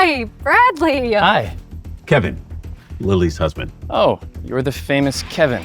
Hi, Bradley. Hi. Kevin, Lily's husband. Oh, you're the famous Kevin.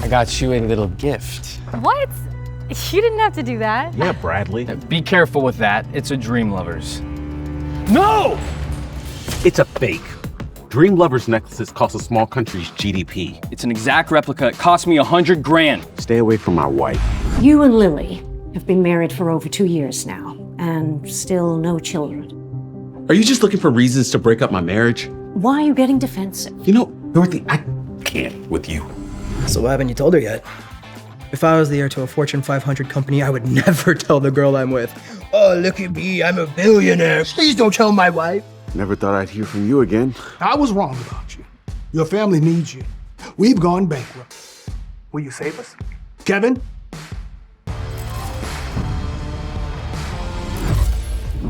I got you a little gift. What? You didn't have to do that. Yeah, Bradley. Be careful with that. It's a Dream Lovers. No! It's a fake. Dream Lovers necklaces cost a small country's GDP. It's an exact replica. It cost me $100,000. Stay away from my wife. You and Lily have been married for over 2 years now, and still no children. Are you just looking for reasons to break up my marriage? Why are you getting defensive? You know, Dorothy, I can't with you. So why haven't you told her yet? If I was the heir to a Fortune 500 company, I would never tell the girl I'm with, "Oh, look at me, I'm a billionaire. Please don't tell my wife." Never thought I'd hear from you again. I was wrong about you. Your family needs you. We've gone bankrupt. Will you save us? Kevin?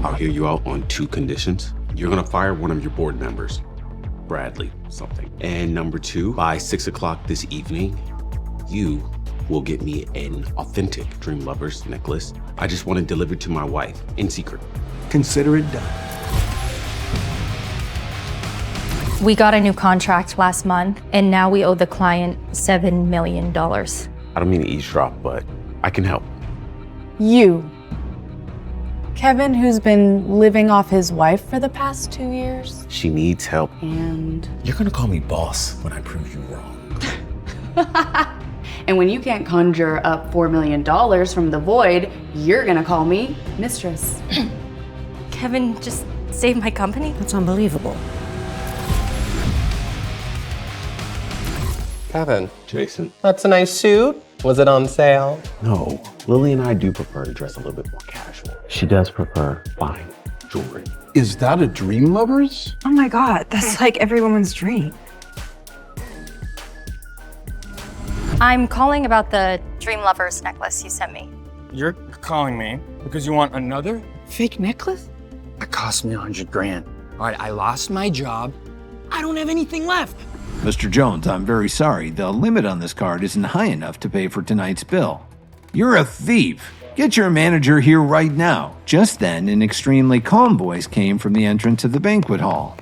I'll hear you out on 2 conditions. You're gonna fire one of your board members, Bradley something. And number 2, by 6 o'clock this evening, you will get me an authentic Dream Lovers necklace. I just want it delivered to my wife in secret. Consider it done. We got a new contract last month, and now we owe the client $7 million. I don't mean to eavesdrop, but I can help. You. Kevin, who's been living off his wife for the past 2 years? She needs help. And You're gonna call me boss when I prove you wrong. And when you can't conjure up $4 million from the void, you're gonna call me mistress. Kevin just saved my company? That's unbelievable. Kevin, Jason. that's a nice suit. Was it on sale? No, Lily and I do prefer to dress a little bit more casual. She does prefer fine jewelry. Is that a Dream Lovers? oh my God, that's like every woman's dream. I'm calling about the Dream Lovers necklace you sent me. You're calling me because you want another? Fake necklace? That cost me $100,000. All right, I lost my job. I don't have anything left. Mr. Jones, I'm very sorry. The limit on this card isn't high enough to pay for tonight's bill. You're a thief. Get your manager here right now. Just then, an extremely calm voice came from the entrance of the banquet hall.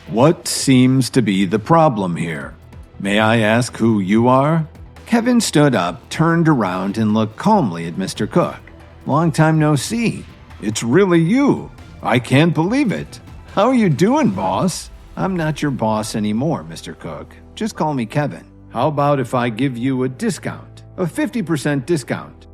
What seems to be the problem here? May I ask who you are? Kevin stood up, turned around, and looked calmly at Mr. Cook. Long time no see. It's really you. I can't believe it. How are you doing, boss? I'm not your boss anymore, Mr. Cook. Just call me Kevin. How about if I give you a discount? A 50% discount.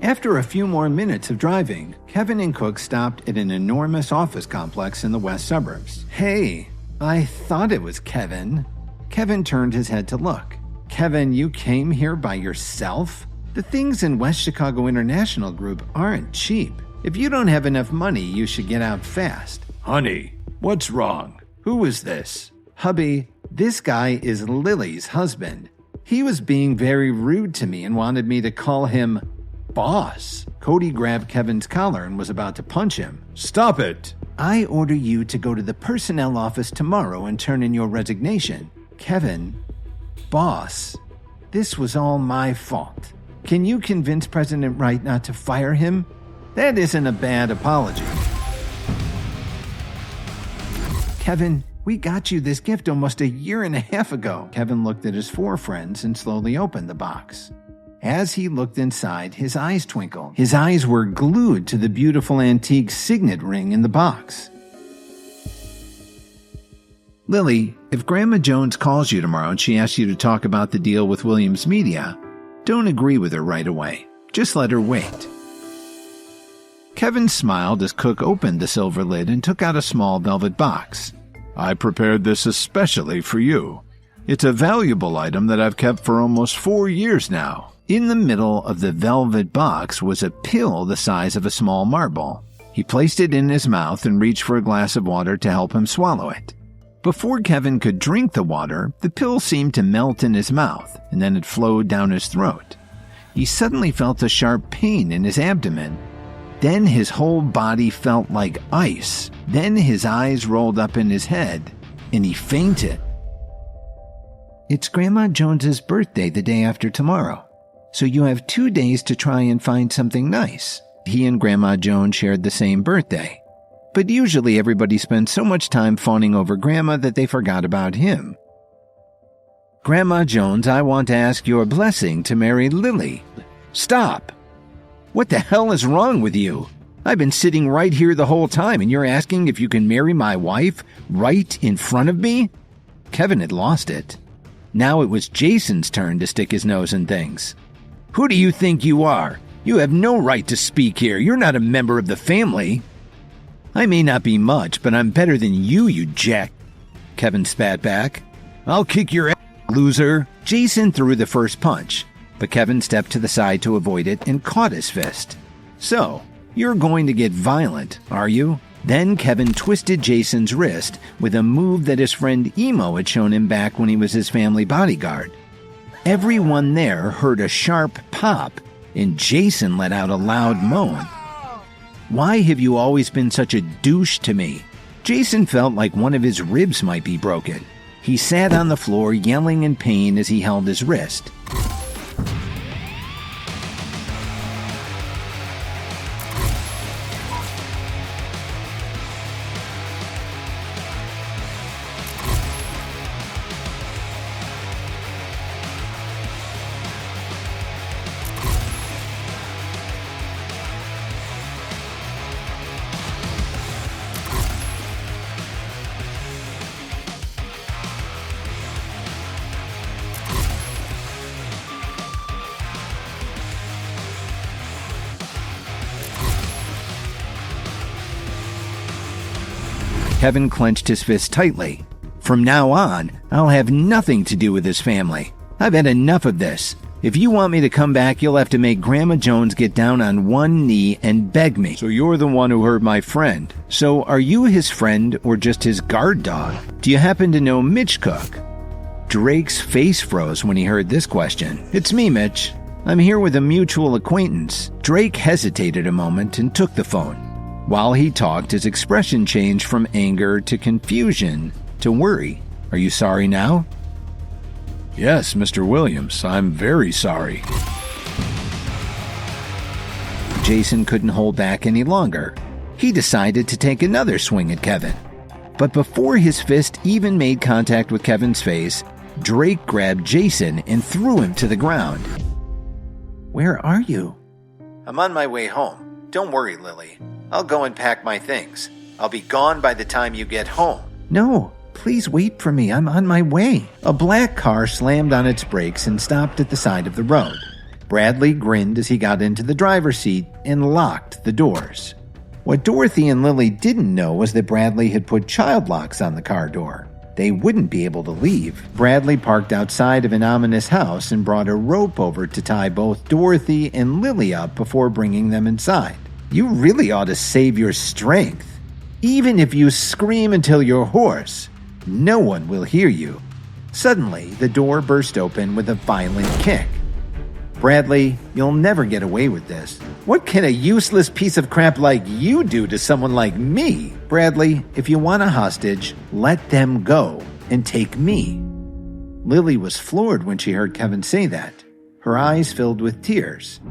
After a few more minutes of driving, Kevin and Cook stopped at an enormous office complex in the west suburbs. Hey, I thought it was Kevin. Kevin turned his head to look. Kevin, you came here by yourself? The things in West Chicago International Group aren't cheap. If you don't have enough money, you should get out fast. Honey, what's wrong? Who is this? Hubby, this guy is Lily's husband. He was being very rude to me and wanted me to call him boss. Cody grabbed Kevin's collar and was about to punch him. Stop it! I order you to go to the personnel office tomorrow and turn in your resignation. Kevin, boss, this was all my fault. Can you convince President Wright not to fire him? That isn't a bad apology. Kevin, we got you this gift almost a year and a half ago. Kevin looked at his 4 friends and slowly opened the box. As he looked inside, his eyes twinkled. His eyes were glued to the beautiful antique signet ring in the box. Lily, if Grandma Jones calls you tomorrow and she asks you to talk about the deal with Williams Media, don't agree with her right away. Just let her wait. Kevin smiled as Cook opened the silver lid and took out a small velvet box. I prepared this especially for you. It's a valuable item that I've kept for almost 4 years now. In the middle of the velvet box was a pill the size of a small marble. He placed it in his mouth and reached for a glass of water to help him swallow it. Before Kevin could drink the water, the pill seemed to melt in his mouth, and then it flowed down his throat. He suddenly felt a sharp pain in his abdomen. Then his whole body felt like ice. Then his eyes rolled up in his head, and he fainted. It's Grandma Jones's birthday the day after tomorrow, so you have 2 days to try and find something nice. He and Grandma Jones shared the same birthday, but usually everybody spends so much time fawning over Grandma that they forgot about him. Grandma Jones, I want to ask your blessing to marry Lily. Stop! What the hell is wrong with you? I've been sitting right here the whole time and you're asking if you can marry my wife right in front of me? Kevin had lost it. Now it was Jason's turn to stick his nose in things. Who do you think you are? You have no right to speak here. You're not a member of the family. I may not be much, but I'm better than you jack. Kevin spat back. I'll kick your ass, loser. Jason threw the first punch, but Kevin stepped to the side to avoid it and caught his fist. So, you're going to get violent, are you? Then Kevin twisted Jason's wrist with a move that his friend Emo had shown him back when he was his family bodyguard. Everyone there heard a sharp pop, and Jason let out a loud moan. Why have you always been such a douche to me? Jason felt like one of his ribs might be broken. He sat on the floor yelling in pain as he held his wrist. Kevin clenched his fist tightly. From now on, I'll have nothing to do with this family. I've had enough of this. If you want me to come back, you'll have to make Grandma Jones get down on one knee and beg me. So you're the one who hurt my friend. So are you his friend or just his guard dog? Do you happen to know Mitch Cook? Drake's face froze when he heard this question. It's me, Mitch. I'm here with a mutual acquaintance. Drake hesitated a moment and took the phone. While he talked, his expression changed from anger to confusion to worry. Are you sorry now? Yes, Mr. Williams, I'm very sorry. Jason couldn't hold back any longer. He decided to take another swing at Kevin. But before his fist even made contact with Kevin's face, Drake grabbed Jason and threw him to the ground. Where are you? I'm on my way home. Don't worry, Lily. I'll go and pack my things. I'll be gone by the time you get home. No, please wait for me. I'm on my way. A black car slammed on its brakes and stopped at the side of the road. Bradley grinned as he got into the driver's seat and locked the doors. What Dorothy and Lily didn't know was that Bradley had put child locks on the car door. They wouldn't be able to leave. Bradley parked outside of an ominous house and brought a rope over to tie both Dorothy and Lily up before bringing them inside. You really ought to save your strength. Even if you scream until you're hoarse, no one will hear you. Suddenly, the door burst open with a violent kick. Bradley, you'll never get away with this. What can a useless piece of crap like you do to someone like me? Bradley, if you want a hostage, let them go and take me. Lily was floored when she heard Kevin say that. Her eyes filled with tears.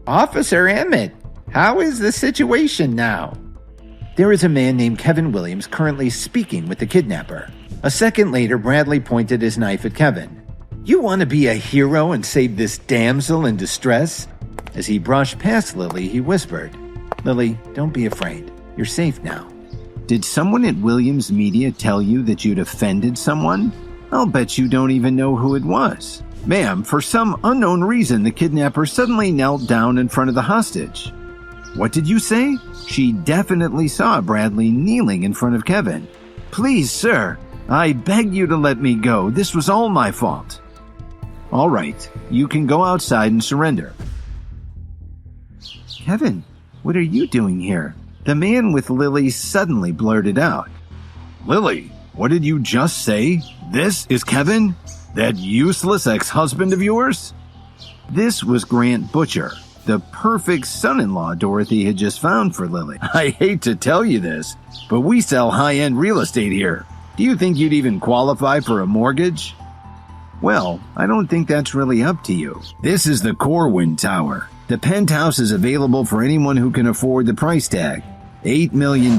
Officer Emmett, how is the situation now? There is a man named Kevin Williams currently speaking with the kidnapper. A second later, Bradley pointed his knife at Kevin. You want to be a hero and save this damsel in distress? As he brushed past Lily, he whispered, Lily, don't be afraid. You're safe now. Did someone at Williams Media tell you that you'd offended someone? I'll bet you don't even know who it was. Ma'am, for some unknown reason, the kidnapper suddenly knelt down in front of the hostage. What did you say? She definitely saw Bradley kneeling in front of Kevin. Please, sir, I beg you to let me go. This was all my fault. All right, you can go outside and surrender. Kevin, what are you doing here? The man with Lily suddenly blurted out. Lily, what did you just say? This is Kevin? That useless ex-husband of yours? This was Grant Butcher, the perfect son-in-law Dorothy had just found for Lily. I hate to tell you this, but we sell high-end real estate here. Do you think you'd even qualify for a mortgage? Well, I don't think that's really up to you. This is the Corwin Tower. The penthouse is available for anyone who can afford the price tag. $8 million.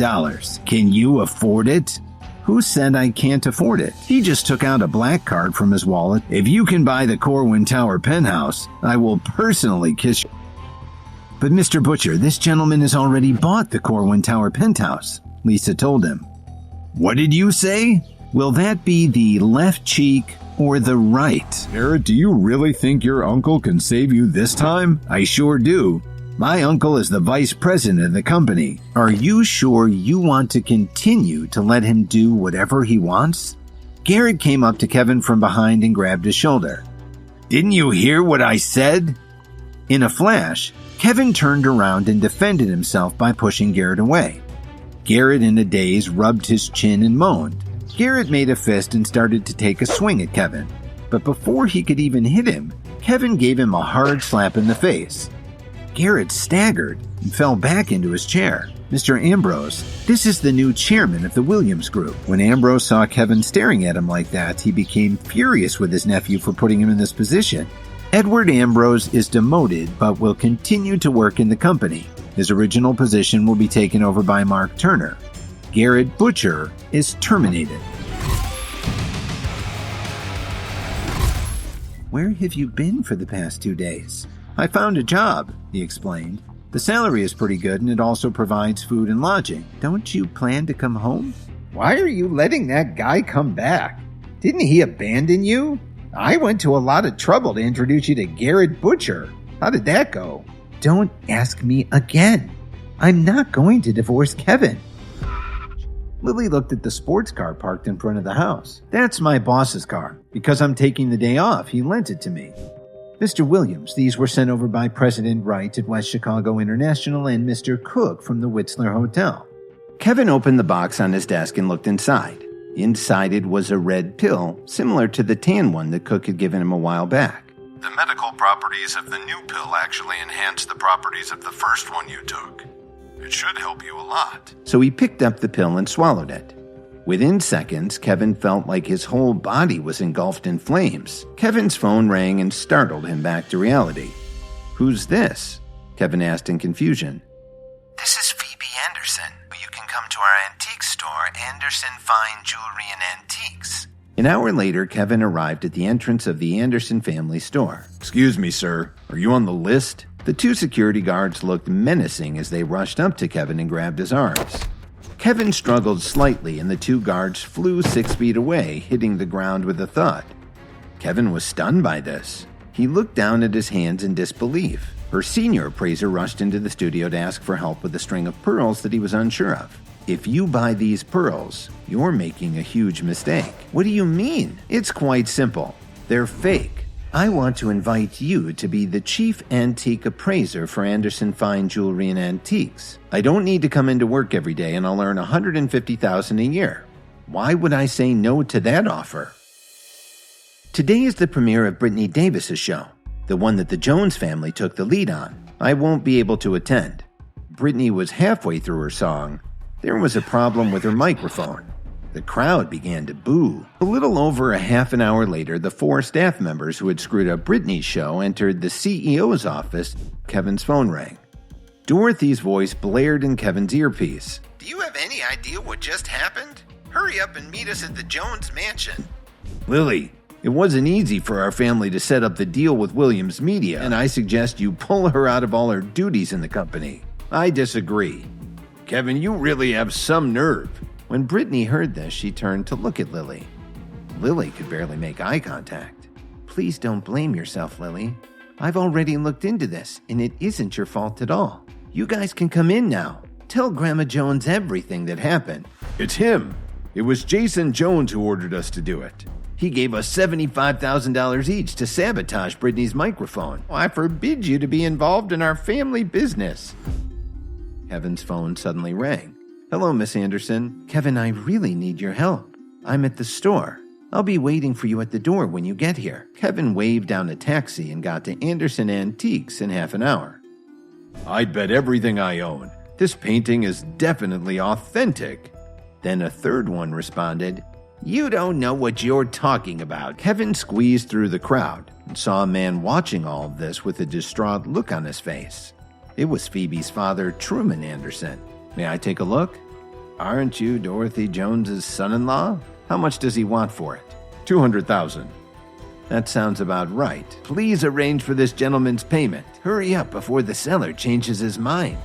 Can you afford it? Who said I can't afford it? He just took out a black card from his wallet. If you can buy the Corwin Tower penthouse, I will personally kiss you. But Mr. Butcher, this gentleman has already bought the Corwin Tower penthouse, Lisa told him. What did you say? Will that be the left cheek or the right? Garrett, do you really think your uncle can save you this time? I sure do. My uncle is the vice president of the company. Are you sure you want to continue to let him do whatever he wants? Garrett came up to Kevin from behind and grabbed his shoulder. Didn't you hear what I said? In a flash, Kevin turned around and defended himself by pushing Garrett away. Garrett, in a daze, rubbed his chin and moaned. Garrett made a fist and started to take a swing at Kevin. But before he could even hit him, Kevin gave him a hard slap in the face. Garrett staggered and fell back into his chair. Mr. Ambrose, this is the new chairman of the Williams Group. When Ambrose saw Kevin staring at him like that, he became furious with his nephew for putting him in this position. Edward Ambrose is demoted but will continue to work in the company. His original position will be taken over by Mark Turner. Garrett Butcher is terminated. Where have you been for the past 2 days? I found a job, he explained. The salary is pretty good and it also provides food and lodging. Don't you plan to come home? Why are you letting that guy come back? Didn't he abandon you? I went to a lot of trouble to introduce you to Garrett Butcher. How did that go? Don't ask me again. I'm not going to divorce Kevin. Lily looked at the sports car parked in front of the house. That's my boss's car. Because I'm taking the day off, he lent it to me. Mr. Williams, these were sent over by President Wright at West Chicago International and Mr. Cook from the Whistler Hotel. Kevin opened the box on his desk and looked inside. Inside it was a red pill, similar to the tan one that Cook had given him a while back. The medical properties of the new pill actually enhance the properties of the first one you took. It should help you a lot. So he picked up the pill and swallowed it. Within seconds, Kevin felt like his whole body was engulfed in flames. Kevin's phone rang and startled him back to reality. Who's this? Kevin asked in confusion. This is Phoebe Anderson. You can come to our antique store, Anderson Fine Jewelry and Antiques. An hour later, Kevin arrived at the entrance of the Anderson family store. Excuse me, sir. Are you on the list? The two security guards looked menacing as they rushed up to Kevin and grabbed his arms. Kevin struggled slightly and the two guards flew 6 feet away, hitting the ground with a thud. Kevin was stunned by this. He looked down at his hands in disbelief. Her senior appraiser rushed into the studio to ask for help with a string of pearls that he was unsure of. If you buy these pearls, you're making a huge mistake. What do you mean? It's quite simple. They're fake. I want to invite you to be the chief antique appraiser for Anderson Fine Jewelry and Antiques. I don't need to come into work every day and I'll earn $150,000 a year. Why would I say no to that offer? Today is the premiere of Brittany Davis's show, the one that the Jones family took the lead on. I won't be able to attend. Brittany was halfway through her song. There was a problem with her microphone. The crowd began to boo. A little over a half an hour later, the 4 staff members who had screwed up Brittany's show entered the CEO's office. Kevin's phone rang. Dorothy's voice blared in Kevin's earpiece. Do you have any idea what just happened? Hurry up and meet us at the Jones mansion. Lily, it wasn't easy for our family to set up the deal with Williams Media, and I suggest you pull her out of all her duties in the company. I disagree. Kevin, you really have some nerve. When Brittany heard this, she turned to look at Lily. Lily could barely make eye contact. Please don't blame yourself, Lily. I've already looked into this, and it isn't your fault at all. You guys can come in now. Tell Grandma Jones everything that happened. It's him. It was Jason Jones who ordered us to do it. He gave us $75,000 each to sabotage Brittany's microphone. I forbid you to be involved in our family business. Kevin's phone suddenly rang. Hello, Miss Anderson. Kevin, I really need your help. I'm at the store. I'll be waiting for you at the door when you get here. Kevin waved down a taxi and got to Anderson Antiques in half an hour. I'd bet everything I own. This painting is definitely authentic. Then a third one responded, You don't know what you're talking about. Kevin squeezed through the crowd and saw a man watching all of this with a distraught look on his face. It was Phoebe's father, Truman Anderson. May I take a look? Aren't you Dorothy Jones's son-in-law? How much does he want for it? $200,000. That sounds about right. Please arrange for this gentleman's payment. Hurry up before the seller changes his mind.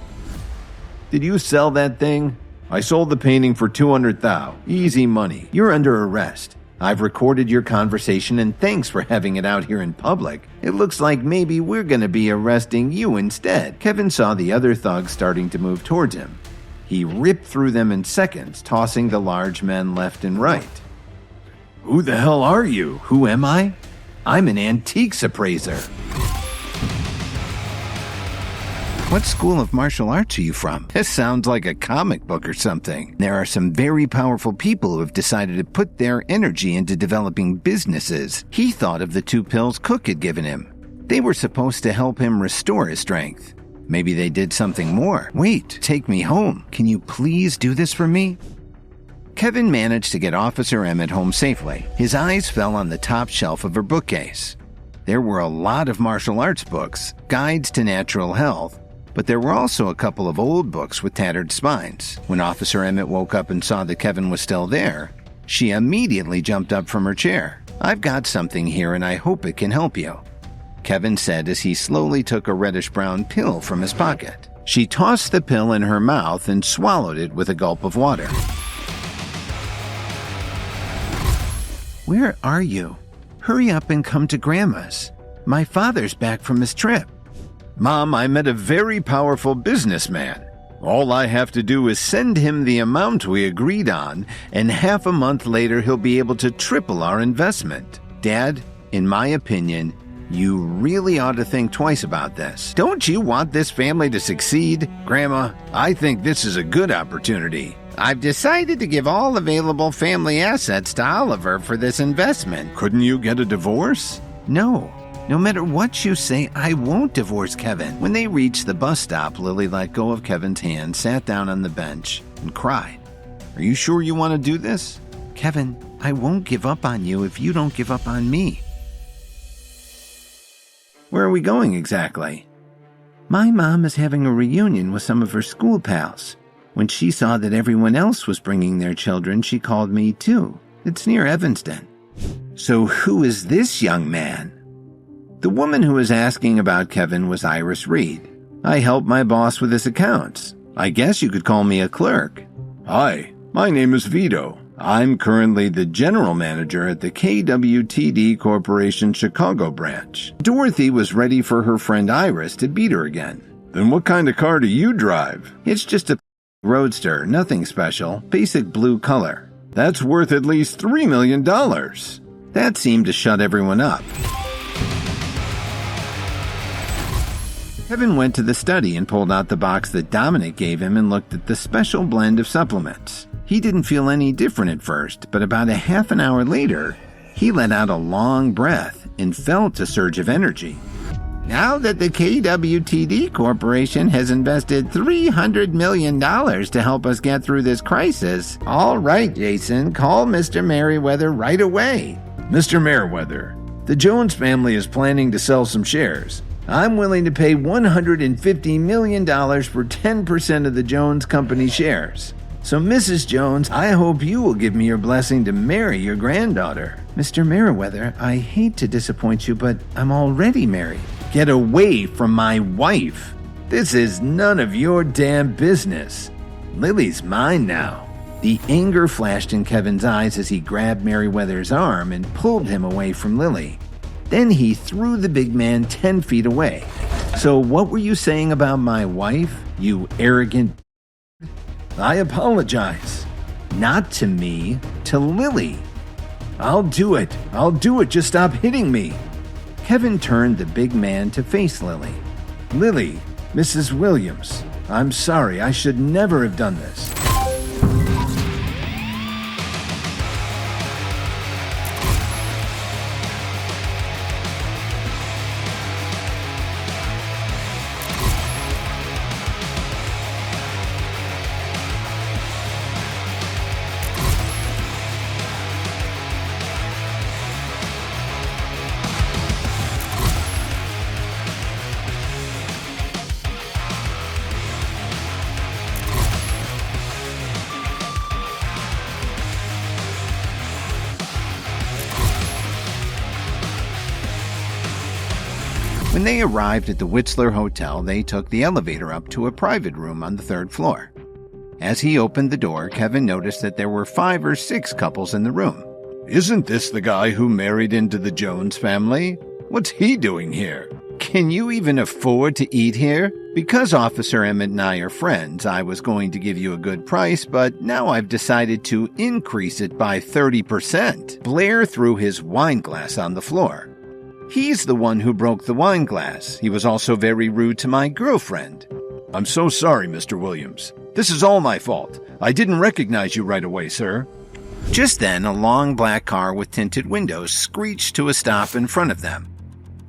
Did you sell that thing? I sold the painting for $200,000. Easy money. You're under arrest. I've recorded your conversation and thanks for having it out here in public. It looks like maybe we're gonna be arresting you instead. Kevin saw the other thugs starting to move towards him. He ripped through them in seconds, tossing the large men left and right. Who the hell are you? Who am I? I'm an antiques appraiser. What school of martial arts are you from? This sounds like a comic book or something. There are some very powerful people who have decided to put their energy into developing businesses. He thought of the 2 pills Cook had given him. They were supposed to help him restore his strength. Maybe they did something more. Wait, take me home. Can you please do this for me? Kevin managed to get Officer Emmett home safely. His eyes fell on the top shelf of her bookcase. There were a lot of martial arts books, guides to natural health, but there were also a couple of old books with tattered spines. When Officer Emmett woke up and saw that Kevin was still there, she immediately jumped up from her chair. I've got something here and I hope it can help you, Kevin said as he slowly took a reddish-brown pill from his pocket. She tossed the pill in her mouth and swallowed it with a gulp of water. Where are you? Hurry up and come to Grandma's. My father's back from his trip. Mom, I met a very powerful businessman. All I have to do is send him the amount we agreed on, and half a month later he'll be able to triple our investment. Dad, in my opinion, you really ought to think twice about this. Don't you want this family to succeed? Grandma, I think this is a good opportunity. I've decided to give all available family assets to Oliver for this investment. Couldn't you get a divorce? No. No matter what you say, I won't divorce Kevin. When they reached the bus stop, Lily let go of Kevin's hand, sat down on the bench, and cried. Are you sure you want to do this? Kevin, I won't give up on you if you don't give up on me. Where are we going exactly? My mom is having a reunion with some of her school pals. When she saw that everyone else was bringing their children, she called me too. It's near Evanston. So who is this young man? The woman who was asking about Kevin was Iris Reed. I help my boss with his accounts. I guess you could call me a clerk. Hi, my name is Vito. I'm currently the general manager at the KWTD Corporation Chicago branch. Dorothy was ready for her friend Iris to beat her again. Then what kind of car do you drive? It's just a roadster, nothing special, basic blue color. That's worth at least $3 million. That seemed to shut everyone up. Kevin went to the study and pulled out the box that Dominic gave him and looked at the special blend of supplements. He didn't feel any different at first, but about a half an hour later, he let out a long breath and felt a surge of energy. Now that the KWTD Corporation has invested $300 million to help us get through this crisis, all right, Jason, call Mr. Merriweather right away. Mr. Merriweather, the Jones family is planning to sell some shares. I'm willing to pay $150 million for 10% of the Jones Company shares. So, Mrs. Jones, I hope you will give me your blessing to marry your granddaughter. Mr. Merriweather, I hate to disappoint you, but I'm already married. Get away from my wife. This is none of your damn business. Lily's mine now. The anger flashed in Kevin's eyes as he grabbed Merriweather's arm and pulled him away from Lily. Then he threw the big man 10 feet away. So what were you saying about my wife, you arrogant? I apologize. Not to me, to Lily. I'll do it, just stop hitting me. Kevin turned the big man to face Lily. Lily, Mrs. Williams, I'm sorry, I should never have done this. When they arrived at the Whistler Hotel, they took the elevator up to a private room on the 3rd floor. As he opened the door, Kevin noticed that there were 5 or 6 couples in the room. Isn't this the guy who married into the Jones family? What's he doing here? Can you even afford to eat here? Because Officer Emmett and I are friends, I was going to give you a good price, but now I've decided to increase it by 30%. Blair threw his wine glass on the floor. He's the one who broke the wine glass. He was also very rude to my girlfriend. I'm so sorry, Mr. Williams. This is all my fault. I didn't recognize you right away, sir. Just then, a long black car with tinted windows screeched to a stop in front of them.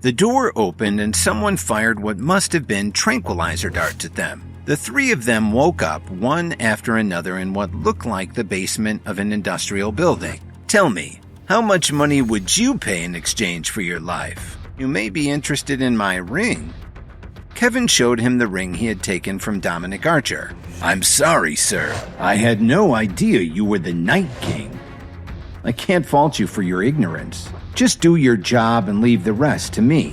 The door opened and someone fired what must have been tranquilizer darts at them. The 3 of them woke up, one after another, in what looked like the basement of an industrial building. Tell me, how much money would you pay in exchange for your life? You may be interested in my ring. Kevin showed him the ring he had taken from Dominic Archer. I'm sorry, sir. I had no idea you were the Night King. I can't fault you for your ignorance. Just do your job and leave the rest to me.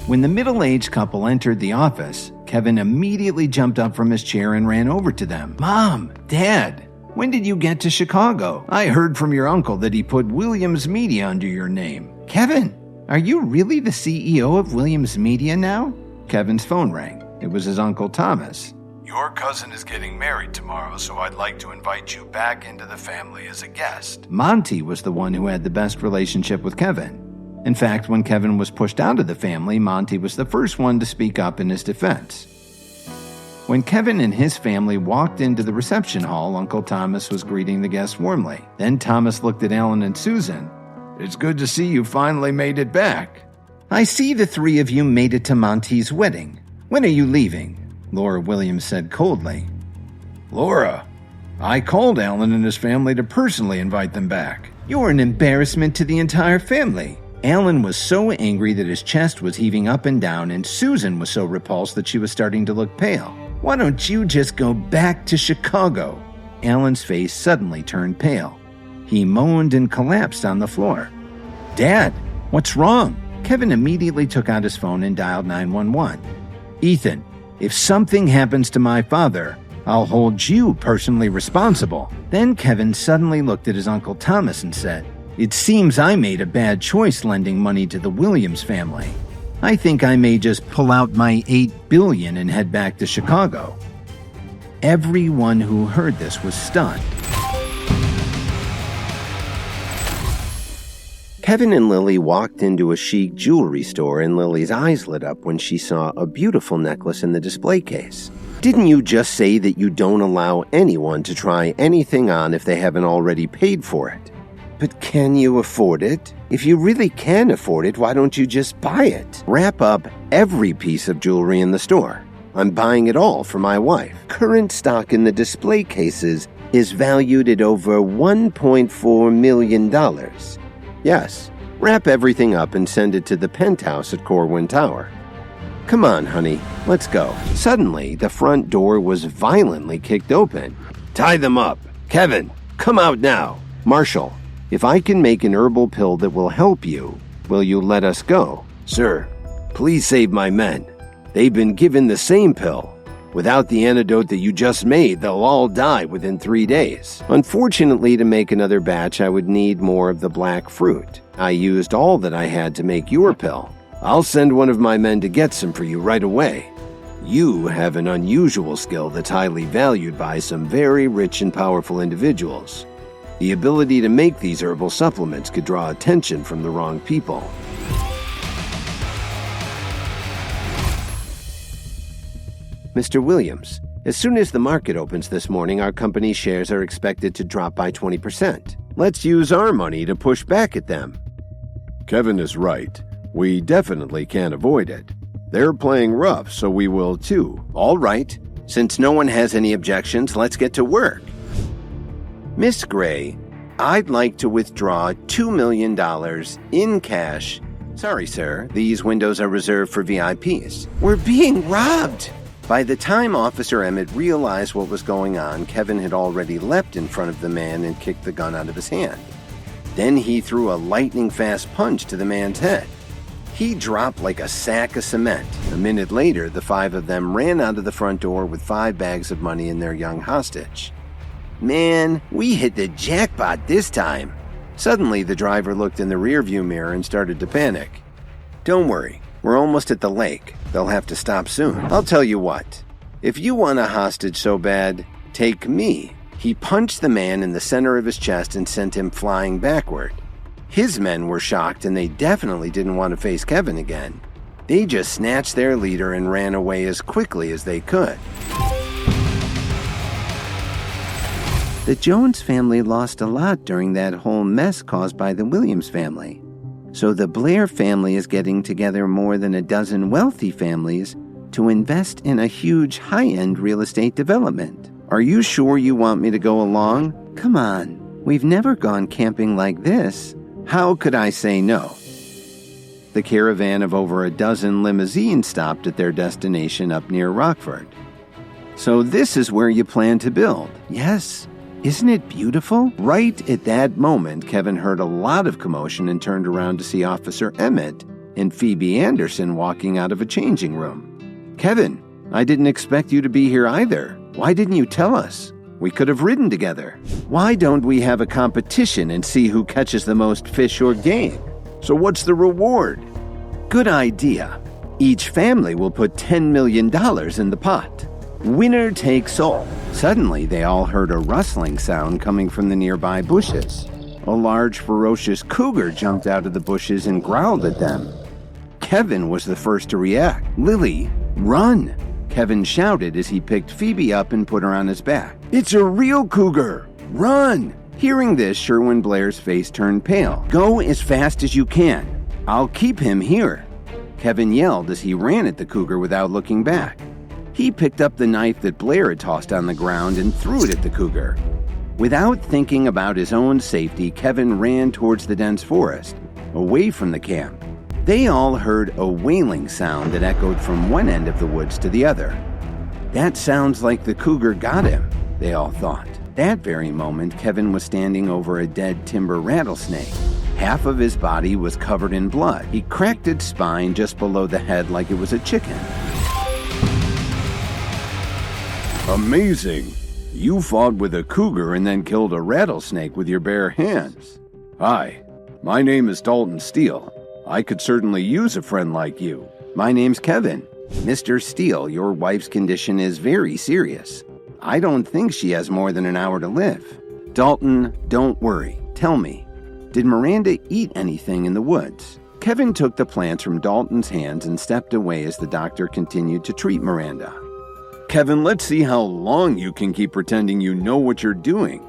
When the middle-aged couple entered the office, Kevin immediately jumped up from his chair and ran over to them. Mom, Dad, when did you get to Chicago? I heard from your uncle that he put Williams Media under your name. Kevin, are you really the CEO of Williams Media now? Kevin's phone rang. It was his Uncle Thomas. Your cousin is getting married tomorrow, so I'd like to invite you back into the family as a guest. Monty was the one who had the best relationship with Kevin. In fact, when Kevin was pushed out of the family, Monty was the first one to speak up in his defense. When Kevin and his family walked into the reception hall, Uncle Thomas was greeting the guests warmly. Then Thomas looked at Alan and Susan. It's good to see you finally made it back. I see the 3 of you made it to Monty's wedding. When are you leaving? Laura Williams said coldly. Laura, I called Alan and his family to personally invite them back. You're an embarrassment to the entire family. Alan was so angry that his chest was heaving up and down, and Susan was so repulsed that she was starting to look pale. Why don't you just go back to Chicago? Alan's face suddenly turned pale. He moaned and collapsed on the floor. Dad, what's wrong? Kevin immediately took out his phone and dialed 911. Ethan, if something happens to my father, I'll hold you personally responsible. Then Kevin suddenly looked at his Uncle Thomas and said, It seems I made a bad choice lending money to the Williams family. I think I may just pull out my $8 billion and head back to Chicago. Everyone who heard this was stunned. Kevin and Lily walked into a chic jewelry store, and Lily's eyes lit up when she saw a beautiful necklace in the display case. Didn't you just say that you don't allow anyone to try anything on if they haven't already paid for it? But can you afford it? If you really can afford it, why don't you just buy it? Wrap up every piece of jewelry in the store. I'm buying it all for my wife. Current stock in the display cases is valued at over $1.4 million. Yes, wrap everything up and send it to the penthouse at Corwin Tower. Come on, honey, let's go. Suddenly, the front door was violently kicked open. Tie them up. Kevin, come out now. Marshall, if I can make an herbal pill that will help you, will you let us go? Sir, please save my men. They've been given the same pill. Without the antidote that you just made, they'll all die within 3 days. Unfortunately, to make another batch, I would need more of the black fruit. I used all that I had to make your pill. I'll send one of my men to get some for you right away. You have an unusual skill that's highly valued by some very rich and powerful individuals. The ability to make these herbal supplements could draw attention from the wrong people. Mr. Williams, as soon as the market opens this morning, our company's shares are expected to drop by 20%. Let's use our money to push back at them. Kevin is right. We definitely can't avoid it. They're playing rough, so we will too. All right. Since no one has any objections, let's get to work. Miss Gray, I'd like to withdraw $2 million in cash. Sorry, sir. These windows are reserved for VIPs. We're being robbed! By the time Officer Emmett realized what was going on, Kevin had already leapt in front of the man and kicked the gun out of his hand. Then he threw a lightning-fast punch to the man's head. He dropped like a sack of cement. A minute later, the five of them ran out of the front door with 5 bags of money and their young hostage. Man, we hit the jackpot this time. Suddenly, the driver looked in the rearview mirror and started to panic. Don't worry, we're almost at the lake. They'll have to stop soon. I'll tell you what. If you want a hostage so bad, take me. He punched the man in the center of his chest and sent him flying backward. His men were shocked and they definitely didn't want to face Kevin again. They just snatched their leader and ran away as quickly as they could. The Jones family lost a lot during that whole mess caused by the Williams family. So the Blair family is getting together more than a dozen wealthy families to invest in a huge high-end real estate development. Are you sure you want me to go along? Come on, we've never gone camping like this. How could I say no? The caravan of over a dozen limousines stopped at their destination up near Rockford. So this is where you plan to build? Yes. Isn't it beautiful? Right at that moment, Kevin heard a lot of commotion and turned around to see Officer Emmett and Phoebe Anderson walking out of a changing room. Kevin, I didn't expect you to be here either. Why didn't you tell us? We could have ridden together. Why don't we have a competition and see who catches the most fish or game? So what's the reward? Good idea. Each family will put $10 million in the pot. Winner takes all. Suddenly, they all heard a rustling sound coming from the nearby bushes. A large, ferocious cougar jumped out of the bushes and growled at them. Kevin was the first to react. Lily, run! Kevin shouted as he picked Phoebe up and put her on his back. It's a real cougar! Run! Hearing this, Sherwin Blair's face turned pale. Go as fast as you can. I'll keep him here. Kevin yelled as he ran at the cougar without looking back. He picked up the knife that Blair had tossed on the ground and threw it at the cougar. Without thinking about his own safety, Kevin ran towards the dense forest, away from the camp. They all heard a wailing sound that echoed from one end of the woods to the other. That sounds like the cougar got him, they all thought. That very moment, Kevin was standing over a dead timber rattlesnake. Half of his body was covered in blood. He cracked its spine just below the head like it was a chicken. Amazing. You fought with a cougar and then killed a rattlesnake with your bare hands. Hi, my name is Dalton Steele. I could certainly use a friend like you. My name's Kevin. Mr. Steele, your wife's condition is very serious. I don't think she has more than an hour to live. Dalton, don't worry. Tell me, did Miranda eat anything in the woods? Kevin took the plants from Dalton's hands and stepped away as the doctor continued to treat Miranda. Kevin, let's see how long you can keep pretending you know what you're doing.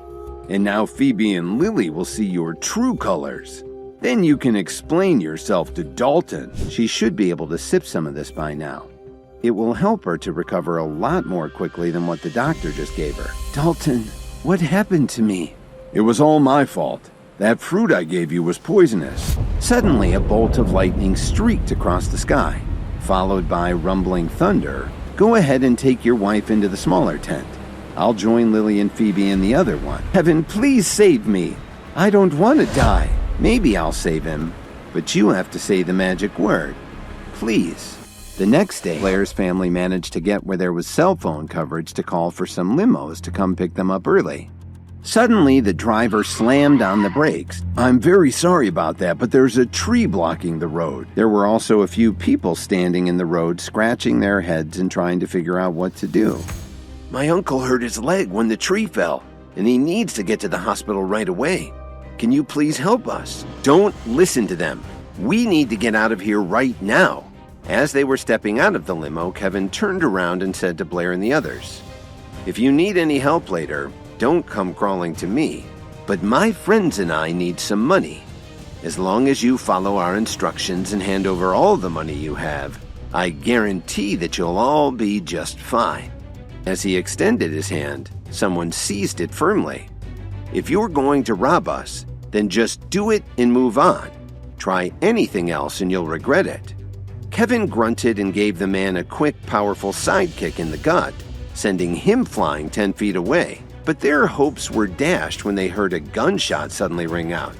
And now Phoebe and Lily will see your true colors. Then you can explain yourself to Dalton. She should be able to sip some of this by now. It will help her to recover a lot more quickly than what the doctor just gave her. Dalton, what happened to me? It was all my fault. That fruit I gave you was poisonous. Suddenly, a bolt of lightning streaked across the sky, followed by rumbling thunder. Go ahead and take your wife into the smaller tent. I'll join Lily and Phoebe in the other one. Heaven, please save me. I don't want to die. Maybe I'll save him, but you have to say the magic word. Please. The next day, Blair's family managed to get where there was cell phone coverage to call for some limos to come pick them up early. Suddenly, the driver slammed on the brakes. "I'm very sorry about that, but there's a tree blocking the road." There were also a few people standing in the road, scratching their heads and trying to figure out what to do. My uncle hurt his leg when the tree fell, and he needs to get to the hospital right away. Can you please help us? Don't listen to them. We need to get out of here right now. As they were stepping out of the limo, Kevin turned around and said to Blair and the others, "If you need any help later, don't come crawling to me. But my friends and I need some money. As long as you follow our instructions and hand over all the money you have, I guarantee that you'll all be just fine." As he extended his hand, someone seized it firmly. "If you're going to rob us, then just do it and move on. Try anything else and you'll regret it." Kevin grunted and gave the man a quick, powerful sidekick in the gut, sending him flying 10 feet away. But their hopes were dashed when they heard a gunshot suddenly ring out.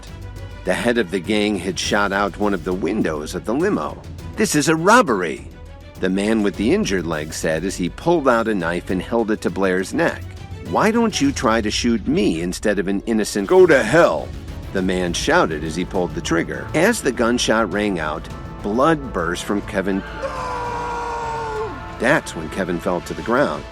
The head of the gang had shot out one of the windows of the limo. "This is a robbery," the man with the injured leg said as he pulled out a knife and held it to Blair's neck. "Why don't you try to shoot me instead of an innocent—" "Go to hell," the man shouted as he pulled the trigger. As the gunshot rang out, blood burst from Kevin. That's when Kevin fell to the ground.